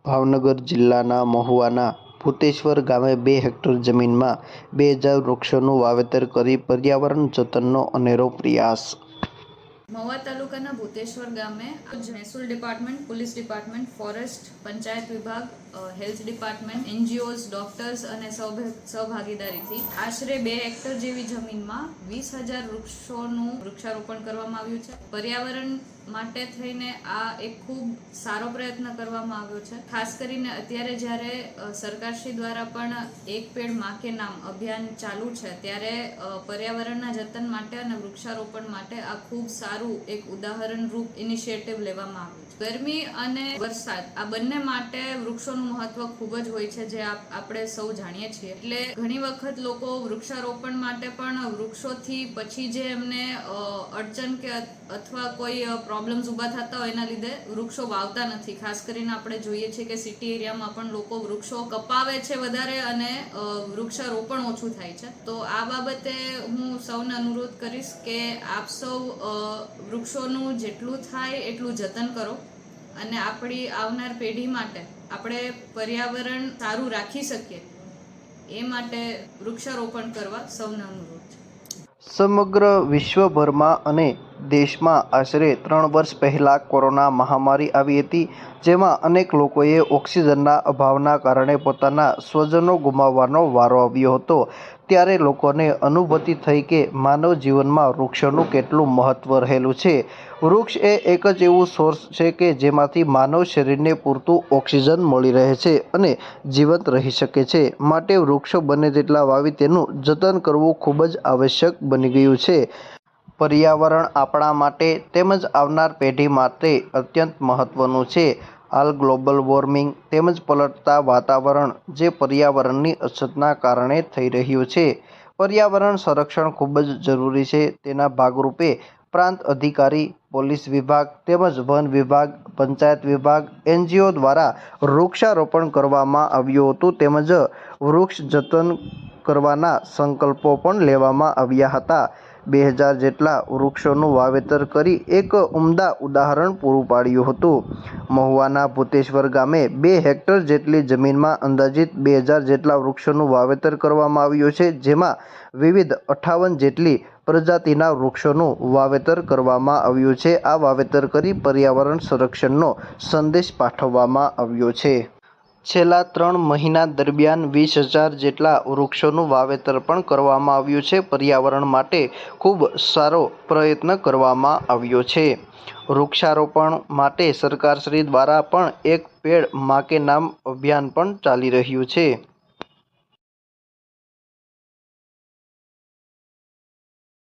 ભાવનગર જિલ્લાના મહુવાના ભૂતેશ્વર ગામે 2 હેક્ટર જમીનમાં 2000 વૃક્ષોનું વાવેતર કરી પર્યાવરણ જતનનો અનેરો પ્રયાસ। મહુવા તાલુકાના ભૂતેશ્વર ગામે મહેસૂલ department, police department, forest, panchayat વિભાગ, હેલ્થ ડિપાર્ટમેન્ટ, એનજીઓઝ, ડોક્ટર્સ અને સહભાગીદારીથી આશરે 2 હેક્ટર જેવી જમીનમાં 20,000 વૃક્ષોનું વૃક્ષારોપણ કરવામાં આવ્યું છે। પર્યાવરણ માટે થઈને આ એક ખૂબ સારો પ્રયત્ન કરવામાં આવ્યો છે। ખાસ કરીને અત્યારે જ્યારે સરકારશ્રી દ્વારા પણ એક પેડ માં કે નામ અભિયાન ચાલુ છે, ત્યારે પર્યાવરણના જતન માટે અને વૃક્ષારોપણ માટે આ ખૂબ સારું એક ઉદાહરણરૂપ ઇનિશિયેટિવ લેવામાં આવ્યું છે। ગરમી અને વરસાદ આ બંને માટે વૃક્ષોનું મહત્વ ખૂબ જ હોય છે, જે આપણે સૌ જાણીએ છીએ। એટલે ઘણી વખત લોકો વૃક્ષારોપણ માટે પણ વૃક્ષોથી પછી જે એમને અડચણ કે અથવા કોઈ પ્રોબ્લેમ્સ ઊભા થતા હોય એના લીધે વૃક્ષો વાવતા નથી। ખાસ કરીને આપણે જોઈએ છીએ કે સિટી એરિયામાં પણ લોકો વૃક્ષો કપાવે છે વધારે અને વૃક્ષારોપણ ઓછું થાય છે। તો આ બાબતે હું સૌને અનુરોધ કરીશ કે આપ સૌ વૃક્ષોનું જેટલું થાય એટલું જતન કરો અને આપણી આવનાર પેઢી માટે આપણે પર્યાવરણ સારું રાખી શકીએ એ માટે વૃક્ષારોપણ કરવા સૌને અનુરોધ છે। સમગ્ર વિશ્વભરમાં અને દેશમાં આશરે 3 વર્ષ પહેલાં કોરોના મહામારી આવી હતી, જેમાં અનેક લોકોએ ઓક્સિજનના અભાવના કારણે પોતાના સ્વજનો ગુમાવવાનો વારો આવ્યો હતો। ત્યારે લોકોને અનુભૂતિ થઈ કે માનવ જીવનમાં વૃક્ષોનું કેટલું મહત્વ રહેલું છે। વૃક્ષ એ એક જ એવું સોર્સ છે કે જેમાંથી માનવ શરીરને પૂરતું ઓક્સિજન મળી રહે છે અને જીવંત રહી શકે છે। માટે વૃક્ષો બને તેટલા વાવી તેનું જતન કરવું ખૂબ જ આવશ્યક બની ગયું છે। પર્યાવરણ આપણા માટે તેમજ આવનાર પેઢી માટે અત્યંત મહત્વનું છે। હાલ ગ્લોબલ વોર્મિંગ તેમજ પલટતા વાતાવરણ જે પર્યાવરણની અછતના કારણે થઈ રહ્યું છે। પર્યાવરણ સંરક્ષણ ખૂબ જ જરૂરી છે। તેના ભાગરૂપે પ્રાંત અધિકારી, પોલીસ વિભાગ તેમજ વન વિભાગ, પંચાયત વિભાગ, એનજીઓ દ્વારા વૃક્ષારોપણ કરવામાં આવ્યું હતું તેમજ વૃક્ષ જતન કરવાના સંકલ્પો પણ લેવામાં આવ્યા હતા। 2000 જેટલા વૃક્ષોનું વાવેતર કરી એક ઉમદા ઉદાહરણ પૂરું પાડ્યું હતું। મહુવાના ભૂતેશ્વર ગામે 2 હેક્ટર જેટલી જમીનમાં અંદાજિત 2000 જેટલા વૃક્ષોનું વાવેતર કરવામાં આવ્યું છે, જેમાં વિવિધ 58 જેટલી પ્રજાતિના વૃક્ષોનું વાવેતર કરવામાં આવ્યું છે। આ વાવેતર કરી પર્યાવરણ સંરક્ષણનો સંદેશ પાઠવવામાં આવ્યો છે। છેલ્લા 3 મહિના દરમિયાન 20,000 જેટલા વૃક્ષોનું વાવેતર પણ કરવામાં આવ્યું છે। પર્યાવરણ માટે ખૂબ સારો પ્રયત્ન કરવામાં આવ્યો છે। વૃક્ષારોપણ માટે સરકારશ્રી દ્વારા પણ એક પેડ માં કે નામ અભિયાન પણ ચાલી રહ્યું છે।